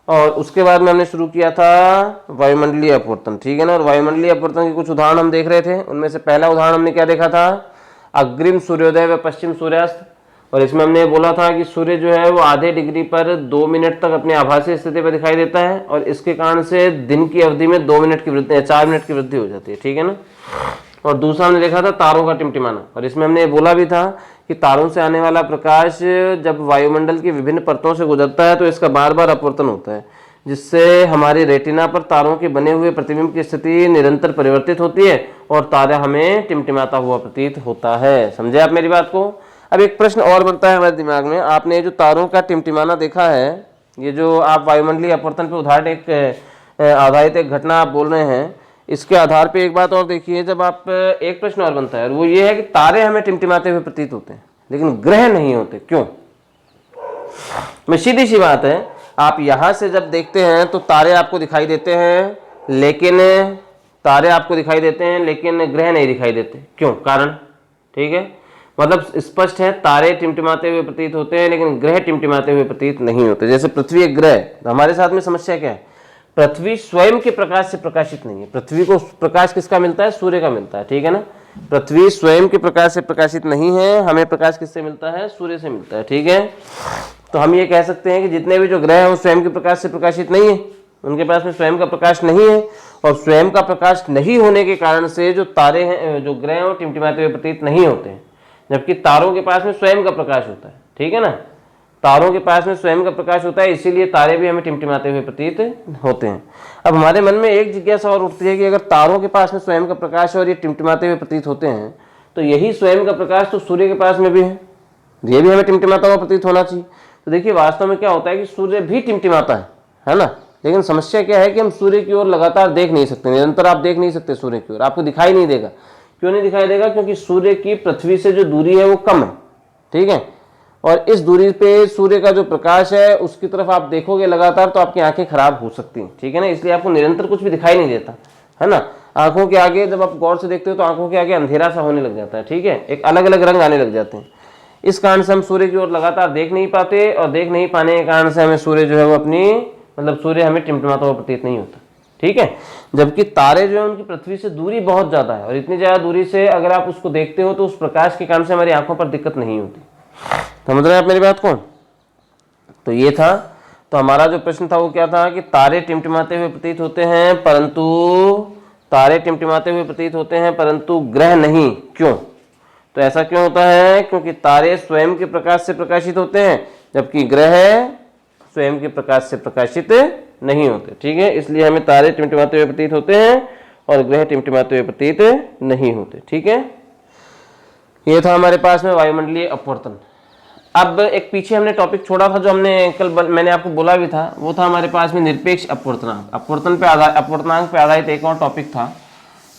और उसके बाद में हमने शुरू किया था वायुमंडलीय अपवर्तन, ठीक है ना। और वायुमंडलीय अपवर्तन के कुछ उदाहरण हम देख रहे थे। उनमें से पहला उदाहरण हमने क्या देखा था, अग्रिम सूर्योदय व पश्चिम सूर्यास्त। और इसमें हमने बोला था कि सूर्य जो है वो आधे डिग्री पर 2 मिनट तक अपनी आभासी स्थिति पर दिखाई देता है, और इसके कारण से दिन की अवधि में 2 मिनट की वृद्धि 4 मिनट की वृद्धि हो जाती है, ठीक है ना। और दूसरा हमने देखा था तारों का टिमटिमाना, और इसमें हमने बोला भी था कि तारों से आने वाला प्रकाश जब वायुमंडल की विभिन्न परतों से गुजरता है तो इसका बार बार अपवर्तन होता है, जिससे हमारी रेटिना पर तारों के बने हुए प्रतिबिंब की स्थिति निरंतर परिवर्तित होती है और तारा हमें टिमटिमाता हुआ प्रतीत होता है। समझे आप मेरी बात को। अब एक प्रश्न और बनता है हमारे दिमाग में, आपने जो तारों का टिमटिमाना देखा है, ये जो आप वायुमंडलीय अपवर्तन पे उदाहरण एक आधारित एक घटना आप बोल रहे हैं, इसके आधार पे एक बात और देखिए, जब आप एक प्रश्न और बनता है और वो ये है कि तारे हमें टिमटिमाते हुए प्रतीत होते हैं लेकिन ग्रह नहीं होते, क्यों? मैं सीधी सी बात है, आप यहां से जब देखते हैं तो तारे आपको दिखाई देते हैं, लेकिन तारे आपको दिखाई देते हैं लेकिन ग्रह नहीं दिखाई देते, क्यों? कारण, ठीक है, मतलब स्पष्ट है, तारे टिमटिमाते हुए प्रतीत होते हैं लेकिन ग्रह टिमटिमाते हुए प्रतीत नहीं होते। जैसे पृथ्वी एक ग्रह, हमारे साथ में समस्या क्या है, पृथ्वी स्वयं के प्रकाश से प्रकाशित नहीं है। पृथ्वी को प्रकाश किसका मिलता है? सूर्य का मिलता है, ठीक है ना। पृथ्वी स्वयं के प्रकाश से प्रकाशित नहीं है, हमें प्रकाश किससे मिलता है? सूर्य से मिलता है, ठीक है। तो हम ये कह सकते हैं कि जितने भी जो ग्रह हैं वो स्वयं के प्रकाश से प्रकाशित नहीं है, उनके पास में स्वयं का प्रकाश नहीं है, और स्वयं का प्रकाश नहीं होने के कारण से जो तारे हैं, जो ग्रह हैं, वो टिमटिमाते हुए प्रतीत नहीं होते हैं, जबकि तारों के पास में स्वयं का प्रकाश होता है, ठीक है ना। तारों के पास में स्वयं का प्रकाश होता है, इसीलिए तारे भी हमें टिमटिमाते हुए प्रतीत होते हैं। अब हमारे मन में एक जिज्ञासा और उठती है कि अगर तारों के पास में स्वयं का प्रकाश और ये टिमटिमाते हुए प्रतीत होते हैं, तो यही स्वयं का प्रकाश तो सूर्य के पास में भी है, ये भी हमें टिमटिमाता हुआ प्रतीत होना चाहिए। तो देखिए वास्तव में क्या होता है कि सूर्य भी टिमटिमाता है ना, लेकिन समस्या क्या है कि हम सूर्य की ओर लगातार देख नहीं सकते, निरंतर आप देख नहीं सकते सूर्य की ओर, आपको दिखाई नहीं देगा। क्यों नहीं दिखाई देगा? क्योंकि सूर्य की पृथ्वी से जो दूरी है वो कम है, ठीक है, और इस दूरी पे सूर्य का जो प्रकाश है उसकी तरफ आप देखोगे लगातार तो आपकी आंखें खराब हो सकती हैं, ठीक है ना। इसलिए आपको निरंतर कुछ भी दिखाई नहीं देता, है ना। आंखों के आगे जब आप गौर से देखते हो तो आंखों के आगे अंधेरा सा होने लग जाता है, ठीक है, एक अलग अलग रंग आने लग जाते हैं। इस कारण से हम सूर्य की ओर लगातार देख नहीं पाते, और देख नहीं पाने के कारण से हमें सूर्य जो है वो अपनी, मतलब सूर्य हमें टिमटिमाता हुआ प्रतीत नहीं होता, ठीक है। जबकि तारे जो है उनकी पृथ्वी से दूरी बहुत ज्यादा है, और इतनी ज्यादा दूरी से अगर आप उसको देखते हो तो उस प्रकाश के कारण से हमारी आंखों पर दिक्कत नहीं होती। समझ रहे हैं आप मेरी बात को? तो ये था, तो हमारा जो प्रश्न था वो क्या था कि तारे टिमटिमाते हुए प्रतीत होते हैं परंतु, तारे टिमटिमाते हुए प्रतीत होते हैं परंतु ग्रह नहीं, क्यों? तो ऐसा क्यों होता है? क्योंकि तारे स्वयं के प्रकाश से प्रकाशित होते हैं, जबकि ग्रह स्वयं के प्रकाश से प्रकाशित नहीं होते, ठीक है। इसलिए हमें तारे टिमटिमाते हुए प्रतीत होते हैं और ग्रह टिमटिमाते हुए प्रतीत नहीं होते, ठीक है। ये था हमारे पास में वायुमंडलीय अपवर्तन। अब एक पीछे हमने टॉपिक छोड़ा था जो हमने कल मैंने आपको बोला भी था, वो था हमारे पास में निरपेक्ष अपवर्तनांक। अपवर्तनांक पे आधारित एक और टॉपिक था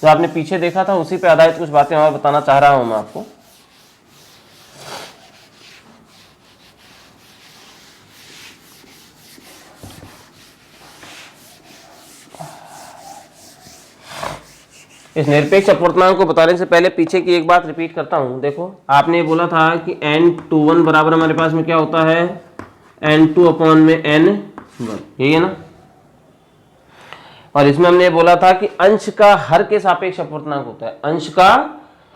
जो आपने पीछे देखा था, उसी पे आधारित कुछ बातें और बताना चाह रहा हूं मैं आपको। इस निरपेक्ष अपवर्तनांक को बताने से पहले पीछे की एक बात रिपीट करता हूं। देखो आपने ये बोला था कि n21 बराबर हमारे पास में क्या होता है? n2 अपॉन में n1, यही है ना। और इसमें हमने बोला था कि अंश का हर के सापेक्ष अपवर्तनांक होता है, अंश का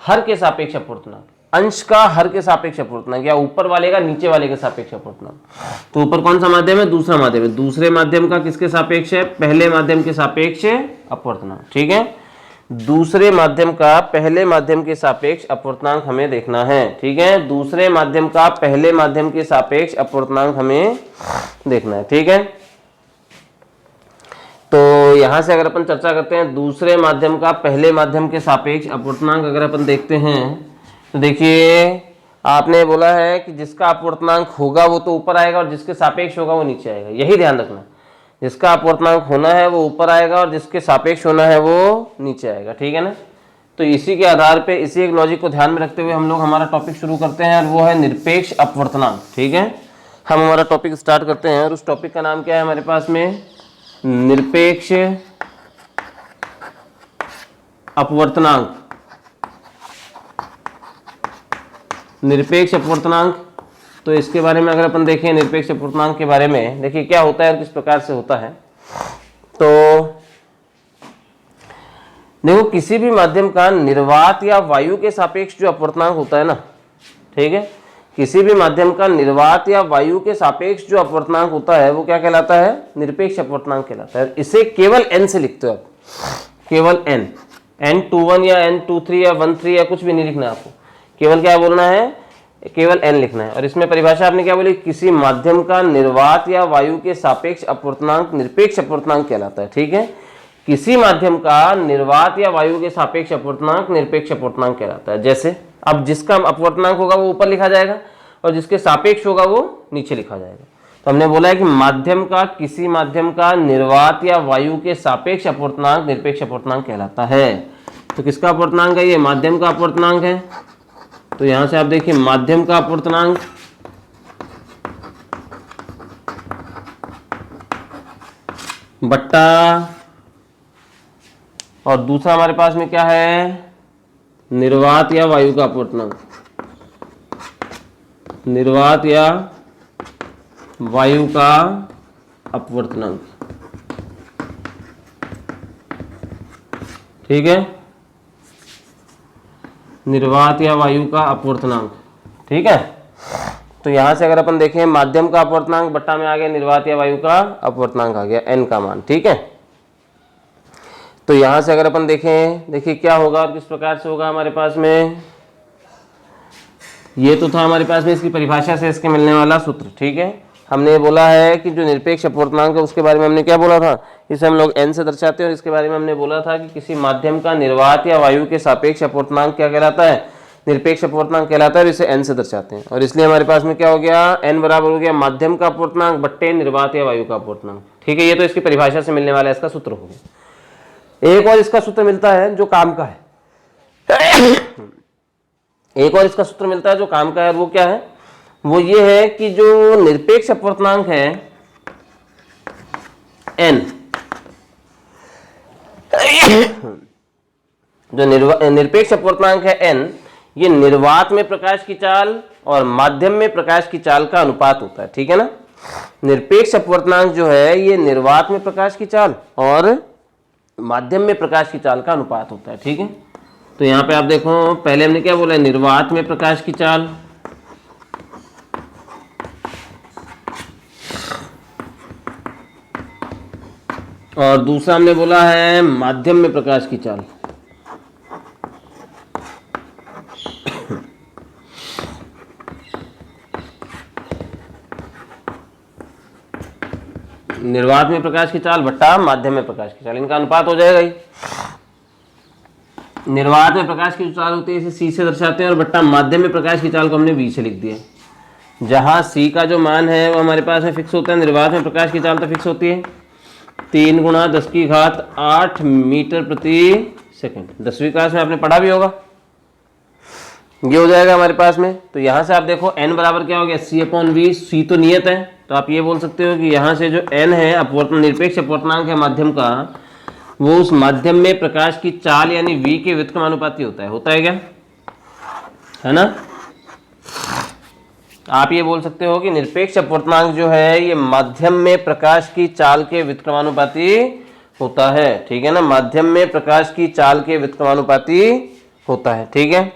हर के सापेक्ष अपवर्तनांक, अंश का हर के सापेक्ष अपवर्तनांक, या ऊपर वाले का नीचे वाले के सापेक्ष अपवर्तनांक। तो ऊपर कौन सा माध्यम है? दूसरा माध्यम है। दूसरे माध्यम का किसके सापेक्ष है? पहले माध्यम के सापेक्ष अपवर्तनांक, ठीक है। दूसरे माध्यम का पहले माध्यम के सापेक्ष अपवर्तनांक हमें देखना है, ठीक है। दूसरे माध्यम का पहले माध्यम के सापेक्ष अपवर्तनांक हमें देखना है, ठीक है। तो यहां से अगर अपन चर्चा करते हैं दूसरे माध्यम का पहले माध्यम के सापेक्ष अपवर्तनांक, अगर अपन देखते हैं तो देखिए आपने बोला है कि जिसका अपवर्तनांक होगा वो तो ऊपर आएगा और जिसके सापेक्ष होगा वो नीचे आएगा, यही ध्यान रखना। जिसका अपवर्तनांक होना है वो ऊपर आएगा और जिसके सापेक्ष होना है वो नीचे आएगा, ठीक है ना। तो इसी के आधार पे, इसी एक लॉजिक को ध्यान में रखते हुए हम लोग हमारा टॉपिक शुरू करते हैं, और वो है निरपेक्ष अपवर्तनांक, ठीक है। हम हमारा टॉपिक स्टार्ट करते हैं और उस टॉपिक का नाम क्या है हमारे पास में? निरपेक्ष अपवर्तनांक। निरपेक्ष अपवर्तनांक, तो इसके बारे में अगर अपन देखें, निरपेक्ष अपवर्तनांक के बारे में देखिए क्या होता है और किस प्रकार से होता है। तो देखो किसी भी माध्यम का निर्वात या वायु के सापेक्ष जो अपवर्तनांक होता है ना, ठीक है, किसी भी माध्यम का निर्वात या वायु के सापेक्ष जो अपवर्तनांक होता है वो क्या कहलाता है? निरपेक्ष अपवर्तनांक कहलाता है। इसे केवल n से लिखते हो आप, केवल n, n21 या n23 या 13 या कुछ भी नहीं लिखना आपको, केवल क्या बोलना है? केवल n लिखना है। और इसमें परिभाषा आपने क्या बोली? किसी माध्यम का निर्वात या वायु के सापेक्ष अपवर्तनांक निरपेक्ष अपवर्तनांक कहलाता है, ठीक है। किसी माध्यम का निर्वात या वायु के सापेक्ष अपवर्तनांक निरपेक्ष अपवर्तनांक कहलाता है। जैसे अब जिसका अपवर्तनांक होगा वो ऊपर लिखा जाएगा और जिसके सापेक्ष होगा वो नीचे लिखा जाएगा। तो हमने बोला है कि माध्यम का, किसी माध्यम का निर्वात या वायु के सापेक्ष अपवर्तनांक निरपेक्ष अपवर्तनांक कहलाता है। तो किसका अपवर्तनांक है? ये माध्यम का अपवर्तनांक है। तो यहां से आप देखिए माध्यम का अपवर्तनांक बट्टा, और दूसरा हमारे पास में क्या है? निर्वात या वायु का अपवर्तनांक, निर्वात या वायु का अपवर्तनांक। ठीक है, निर्वात या वायु का अपवर्तनांक। ठीक है, तो यहां से अगर अपन देखें माध्यम का अपवर्तनांक बट्टा में आ गया निर्वात या वायु का अपवर्तनांक आ गया n का मान। ठीक है, तो यहां से अगर अपन देखें, देखिए क्या होगा और किस प्रकार से होगा हमारे पास में। ये तो था हमारे पास में इसकी परिभाषा से इसके मिलने वाला सूत्र। ठीक है, हमने बोला है कि जो निरपेक्ष अपवर्तनांक है उसके बारे में हमने क्या बोला था, इसे हम लोग n से दर्शाते हैं और इसके बारे में हमने बोला था कि किसी माध्यम का निर्वात या वायु के सापेक्ष अपवर्तनांक क्या कहलाता है? निरपेक्ष अपवर्तनांक कहलाता है और इसे n से दर्शाते हैं। और इसलिए हमारे पास में क्या हो गया? n बराबर हो गया माध्यम का अपवर्तनांक बट्टे निर्वात या वायु का अपवर्तनांक। ठीक है, ये तो इसकी परिभाषा से मिलने वाला इसका सूत्र हो गया। एक और इसका सूत्र मिलता है जो काम का है, एक और इसका सूत्र मिलता है जो काम का है, और वो क्या है? वो ये है कि जो निरपेक्ष अपवर्तनांक है n, जो निरपेक्ष अपवर्तनांक है n, ये निर्वात में प्रकाश की चाल और माध्यम में प्रकाश की चाल का अनुपात होता है। ठीक है ना, निरपेक्ष अपवर्तनांक जो है ये निर्वात में प्रकाश की चाल और माध्यम में प्रकाश की चाल का अनुपात होता है। ठीक है, तो यहाँ पे आप देखो पहले हमने क्या बोला, निर्वात में प्रकाश की चाल और दूसरा हमने बोला है माध्यम में प्रकाश की चाल। निर्वात में प्रकाश की चाल बट्टा माध्यम में प्रकाश की चाल, इनका अनुपात हो जाएगा ही। निर्वात में प्रकाश की चाल होती है इसे c से दर्शाते हैं और बट्टा माध्यम में प्रकाश की चाल को हमने v से लिख दिया। जहां c का जो मान है वो हमारे पास में फिक्स होता है, निर्वात में प्रकाश की चाल तो फिक्स होती है 3 × 10⁸ मीटर प्रति सेकंड। 10वीं क्लास में आपने पढ़ा भी होगा, ये हो जाएगा हमारे पास में। तो यहां से आप देखो n बराबर क्या हो गया? c/v। c तो नियत है, तो आप ये बोल सकते हो कि यहाँ से जो n है अपवर्तन निरपेक्ष अपवर्तनांक है माध्यम का, वो उस माध्यम में प्रकाश की चाल यानी v के व्युत्क्रमानुपाती होता है। होता है क्या? है ना? आप ये बोल सकते हो कि निरपेक्ष अपवर्तनांक जो है ये माध्यम में प्रकाश की चाल के व्युत्क्रमानुपाती होता है। ठीक है ना, माध्यम में प्रकाश की चाल के व्युत्क्रमानुपाती होता है। ठीक है,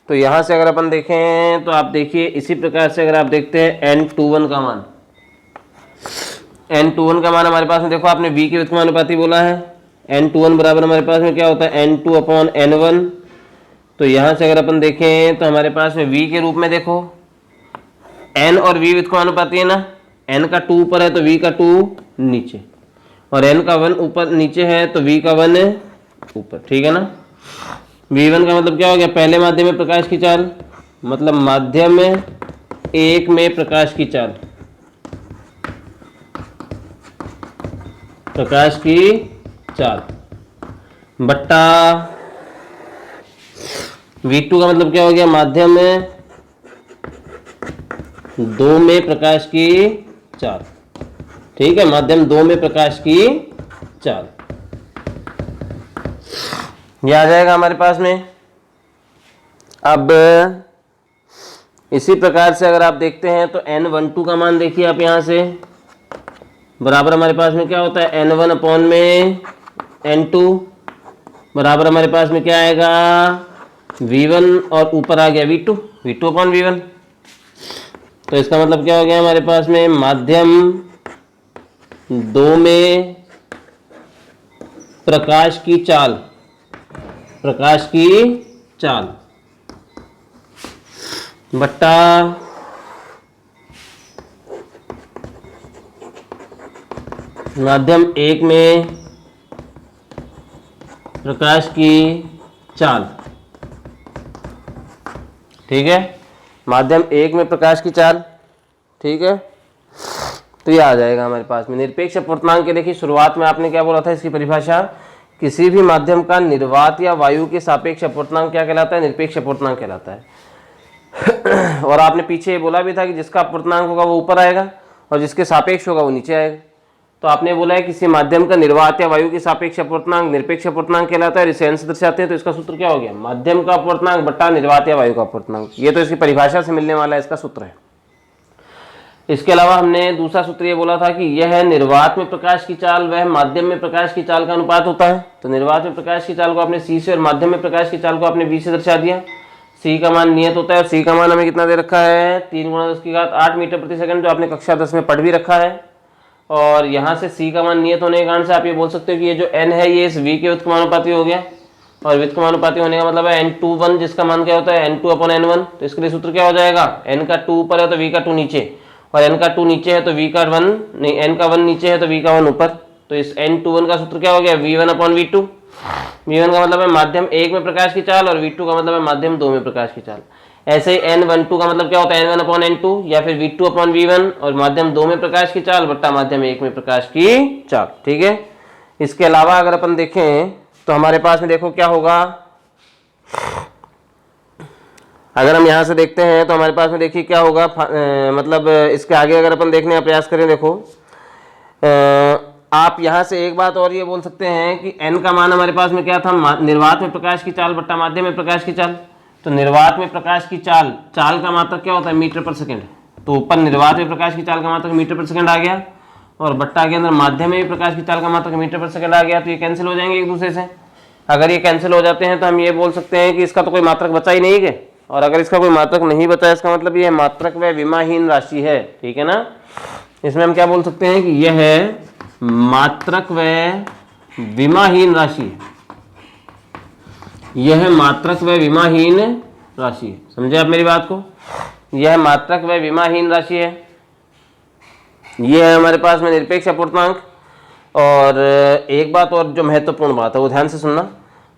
तो यहां से अगर अपन देखें तो आप देखिए इसी प्रकार से अगर आप देखते हैं n21 का मान, n21 का मान हमारे पास में देखो आपने v के व्युत्क्रमानुपाती बोला है। n21 बराबर हमारे पास में क्या होता है? n2/n1। तो यहां से अगर अपन देखें तो हमारे पास में v के रूप में देखो n और v व्युत्क्रमानुपाती है ना, n का 2 ऊपर है तो v का 2 नीचे, और n का 1 ऊपर नीचे है तो v का 1 ऊपर। ठीक है ना, v1 का मतलब क्या हो गया? पहले माध्यम में प्रकाश की चाल, मतलब माध्यम में 1 में प्रकाश की चाल, प्रकाश की चाल बट्टा v2 का मतलब क्या हो गया? माध्यम में 2 में प्रकाश की चाल। ठीक है, माध्यम 2 में प्रकाश की चाल, ये आ जाएगा हमारे पास में। अब इसी प्रकार से अगर आप देखते हैं तो n12 का मान देखिए आप यहां से बराबर हमारे पास में क्या होता है? n1/n2 बराबर हमारे पास में क्या आएगा? v1 और ऊपर आ गया v2, v2/v1। तो इसका मतलब क्या हो गया हमारे पास में? माध्यम 2 में प्रकाश की चाल, प्रकाश की चाल बट्टा माध्यम 1 में प्रकाश की चाल, ठीक है, माध्यम 1 में प्रकाश की चाल, ठीक है। तो ये आ जाएगा हमारे पास में निरपेक्ष अपवर्तनांक के। देखिए शुरुआत में आपने क्या बोला था, इसकी परिभाषा, किसी भी माध्यम का निर्वात या वायु के सापेक्ष अपवर्तनांक क्या कहलाता है, निरपेक्ष अपवर्तनांक कहलाता है। और आपने पीछे ये बोला भी था कि जिसका अपवर्तनांक होगा वो ऊपर आएगा और जिसके सापेक्ष होगा वो नीचे आएगा। तो आपने बोला है किसी माध्यम का निर्वात या वायु के सापेक्ष अपवर्तनांक निरपेक्ष अपवर्तनांक कहलाता है। इसे n से दर्शाते हैं तो इसका सूत्र क्या हो गया, माध्यम का अपवर्तनांक बट्टा निर्वात या वायु का अपवर्तनांक। ये तो इसकी परिभाषा से मिलने वाला इसका सूत्र है। इसके अलावा हमने दूसरा सूत्र ये बोला था कि यह निर्वात में प्रकाश की चाल वह माध्यम में प्रकाश की चाल का अनुपात होता है। तो निर्वात में प्रकाश की चाल को आपने c से और माध्यम में प्रकाश की चाल को आपने b से दर्शा दिया। c का मान नियत होता है और c का मान हमें कितना दे रखा है, 3 × 10⁸ मीटर प्रति सेकंड, जो आपने कक्षा 10 में पढ़ भी रखा है। और यहाँ से c का मान नियत होने के कारण से आप ये बोल सकते हो कि ये जो n है ये इस v के व्युत्क्रमानुपाती हो गया। और व्युत्क्रमानुपाती होने का मतलब है n21 जिसका मान क्या होता है n2/n1। तो इसके लिए सूत्र क्या हो जाएगा, n का 2 ऊपर है तो v का 2 नीचे, और n का 2 नीचे है तो v का 1 नहीं, n का 1 नीचे है तो v का 1 ऊपर। तो इस n21 का सूत्र क्या हो गया, v1/v2। v1 का मतलब है माध्यम 1 में प्रकाश की चाल और v2 का मतलब है माध्यम 2 में प्रकाश की चाल। ऐसे ही n12 का मतलब क्या होता है n1/n2 या फिर v2/v1 और माध्यम 2 में प्रकाश की चाल बट्टा माध्यम 1 में प्रकाश की चाल, ठीक है। इसके अलावा अगर अपन देखें तो हमारे पास में देखो क्या होगा, अगर हम यहाँ से देखते हैं तो हमारे पास में देखिए क्या होगा, मतलब इसके आगे अगर अपन देखने का प्रयास करें, देखो आप यहाँ से एक बात और ये बोल सकते हैं कि n का मान हमारे पास में क्या था, निर्वात में प्रकाश की चाल बट्टा माध्यम में प्रकाश की चाल। तो निर्वात में प्रकाश की चाल, चाल का मात्रक क्या होता है, मीटर पर सेकंड। तो ऊपर निर्वात में प्रकाश की चाल का मात्रक मीटर पर सेकंड आ गया और बट्टा के अंदर माध्यम में भी प्रकाश की चाल का मात्रक मीटर पर सेकंड आ गया। तो ये कैंसिल हो जाएंगे एक दूसरे से। अगर ये कैंसिल हो जाते हैं तो हम ये बोल सकते हैं कि इसका तो कोई मात्रक बचा ही नहीं है। और अगर इसका कोई मात्रक नहीं बचा, इसका मतलब ये मात्रक व विमाहीन राशि है, ठीक है ना। इसमें हम क्या बोल सकते हैं कि यह है मात्रक व विमाहीन राशि है, यह मात्रक व विमाहीन राशि है। समझे आप मेरी बात को, यह मात्रक व विमाहीन राशि है। यह है हमारे पास में निरपेक्ष अपवर्तनांक। और एक बात और जो महत्वपूर्ण बात है वो ध्यान से सुनना,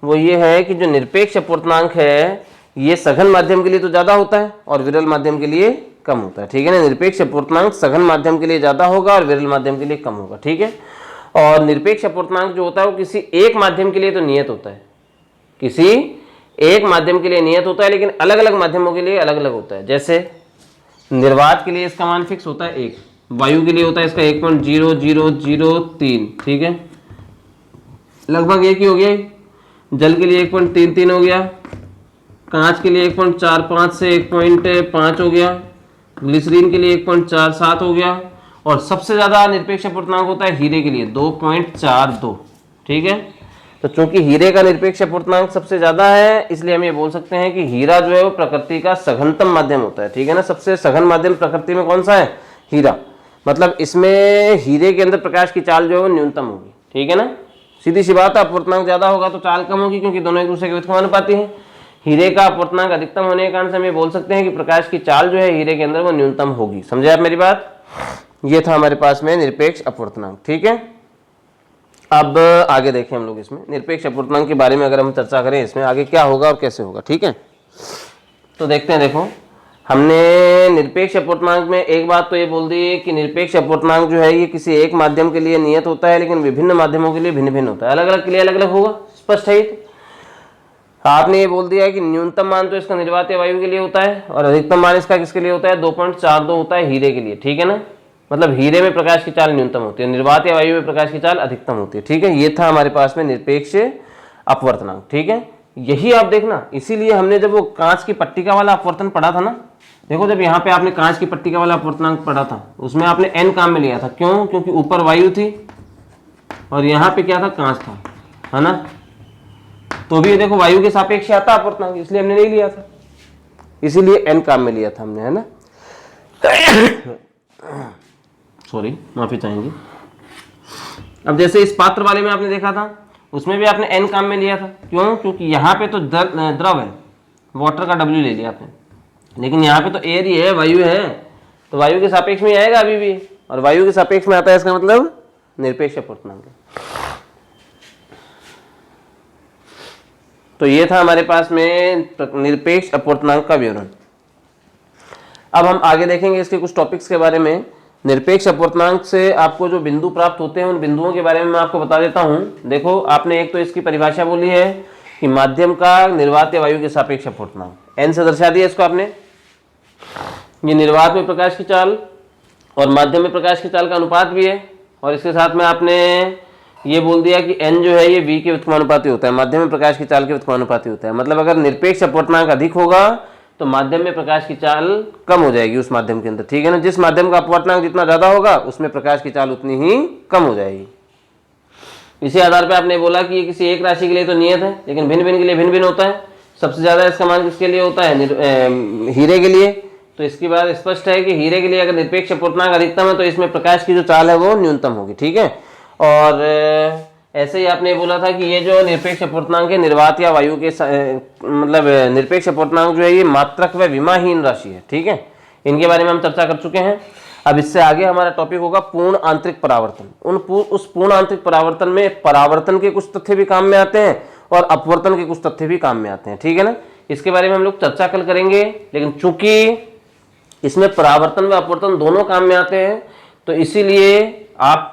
वो ये है कि जो निरपेक्ष अपवर्तनांक है ये सघन माध्यम के लिए तो ज़्यादा होता है और विरल माध्यम के लिए कम होता है, ठीक है ना। निरपेक्ष अपवर्तनांक सघन माध्यम के लिए ज़्यादा होगा और विरल माध्यम के लिए कम होगा, ठीक है। और निरपेक्ष अपवर्तनांक जो होता है वो किसी एक माध्यम के लिए तो नियत होता है, किसी एक माध्यम के लिए नियत होता है, लेकिन अलग अलग माध्यमों के लिए अलग अलग होता है। जैसे निर्वात के लिए इसका मान फिक्स होता है 1, वायु के लिए होता है इसका 1.0003, ठीक है, लगभग एक ही हो गया। जल के लिए 1.33 हो गया, कांच के लिए 1.45 से 1.5 हो गया, ग्लिसरीन के लिए 1.47 हो गया, और सबसे ज्यादा निरपेक्ष अपवर्तनांक होता है हीरे के लिए 2.42, ठीक है। तो चूंकि हीरे का निरपेक्ष अपवर्तनांक सबसे ज्यादा है, इसलिए हम ये बोल सकते हैं कि हीरा जो है वो प्रकृति का सघनतम माध्यम होता है, ठीक है ना। सबसे सघन माध्यम प्रकृति में कौन सा है, हीरा। मतलब इसमें हीरे के अंदर प्रकाश की चाल जो है वो न्यूनतम होगी, ठीक है ना। सीधी सी बात है, अपवर्तनांक ज्यादा होगा तो चाल कम होगी, क्योंकि दोनों एक दूसरे के व्युत्क्रमानुपाती हैं। हीरे का अपवर्तनांक अधिकतम होने के कारण से हम ये बोल सकते हैं कि प्रकाश की चाल जो है हीरे के अंदर वो न्यूनतम होगी। समझे आप मेरी बात। ये था हमारे पास में निरपेक्ष अपवर्तनांक, ठीक है। अब आगे देखें हम लोग इसमें निरपेक्ष अपवर्तनांक के बारे में अगर हम चर्चा करें, इसमें आगे क्या होगा और कैसे होगा, ठीक है। तो देखते हैं, देखो हमने निरपेक्ष अपवर्तनांक में एक बात तो ये बोल दी कि निरपेक्ष अपवर्तनांक जो है ये किसी एक माध्यम के लिए नियत होता है, लेकिन विभिन्न माध्यमों के लिए भिन्न भिन्न होता है, अलग अलग के लिए अलग अलग होगा। स्पष्ट है। आपने ये बोल दिया कि न्यूनतम मान तो इसका निर्वात या वायु के लिए होता है और अधिकतम मान इसका किसके लिए होता है, 2.42 होता है हीरे के लिए, ठीक है ना। मतलब हीरे में प्रकाश की चाल न्यूनतम होती है, निर्वात या वायु में प्रकाश की चाल अधिकतम होती है, ठीक है। ये था हमारे पास में निरपेक्ष अपवर्तनांक, ठीक है। यही आप देखना, इसीलिए हमने जब वो कांच की पट्टिका वाला अपवर्तन पढ़ा था ना, देखो जब यहाँ पे आपने कांच की पट्टिका वाला अपवर्तनांक पढ़ा था उसमें आपने n काम में लिया था, क्यों, क्योंकि ऊपर वायु थी और यहाँ पे क्या था, कांच था, है ना। तो भी देखो वायु के सापेक्ष आता अपवर्तनांक, इसलिए हमने नहीं लिया था, इसीलिए n काम में लिया था हमने, है ना। सॉरी, माफी चाहेंगे। अब जैसे इस पात्र वाले में आपने देखा था, उसमें भी आपने n काम में लिया था, क्यों, क्योंकि यहाँ पे तो द्रव है, वाटर का W ले लिया आपने, लेकिन यहाँ पे तो एयर ही है, वायु है, तो वायु के सापेक्ष में आएगा अभी भी, और वायु के सापेक्ष में आता है, इसका मतलब निरपेक्ष अपवर्तनांक। तो ये था हमारे पास में निरपेक्ष अपवर्तनांक का विवरण। अब हम आगे देखेंगे इसके कुछ टॉपिक्स के बारे में। निरपेक्ष अपवर्तनांक से आपको जो बिंदु प्राप्त होते हैं उन बिंदुओं के बारे में मैं आपको बता देता हूं। देखो, आपने एक तो इसकी परिभाषा बोली है कि माध्यम का निर्वात या वायु के सापेक्ष अपवर्तनांक, n से दर्शा दिया इसको आपने। ये निर्वात में प्रकाश की चाल और माध्यम में प्रकाश की चाल का अनुपात भी है, और इसके साथ में आपने ये बोल दिया कि n जो है ये v के व्युत्क्रमानुपाती होता है, माध्यम में प्रकाश की चाल के व्युत्क्रमानुपाती होता है। मतलब अगर निरपेक्ष अपवर्तनांक अधिक होगा तो माध्यम में प्रकाश की चाल कम हो जाएगी उस माध्यम के अंदर, ठीक है ना। जिस माध्यम का अपवर्तनांक जितना ज्यादा होगा उसमें प्रकाश की चाल उतनी ही कम हो जाएगी। इसी आधार पर आपने बोला कि ये किसी एक राशि के लिए तो नियत है, लेकिन भिन्न भिन्न के लिए भिन्न भिन्न होता है। सबसे ज्यादा इसका मान किसके लिए होता है? हीरे के लिए। तो इसकी बात स्पष्ट है कि हीरे के लिए अगर निरपेक्ष अपवर्तनांक अधिकतम है तो इसमें प्रकाश की जो चाल है वो न्यूनतम होगी, ठीक है। और ऐसे ही आपने बोला था कि ये जो निरपेक्ष अपवर्तनांक है निर्वात या वायु के मतलब निरपेक्ष अपवर्तनांक जो है ये मात्रक व विमाहीन राशि है, ठीक है। इनके बारे में हम चर्चा कर चुके हैं। अब इससे आगे हमारा टॉपिक होगा पूर्ण आंतरिक परावर्तन। उस पूर्ण आंतरिक परावर्तन में परावर्तन के कुछ तथ्य भी काम में आते हैं और अपवर्तन के कुछ तथ्य भी काम में आते हैं, ठीक है ना। इसके बारे में हम लोग चर्चा कल करेंगे, लेकिन चूंकि इसमें परावर्तन व अपवर्तन दोनों काम में आते हैं तो इसीलिए आप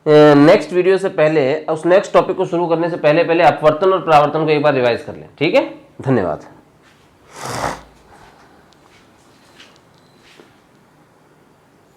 नेक्स्ट वीडियो से पहले, उस नेक्स्ट टॉपिक को शुरू करने से पहले अपवर्तन और परावर्तन को एक बार रिवाइज कर लें, ठीक है। धन्यवाद।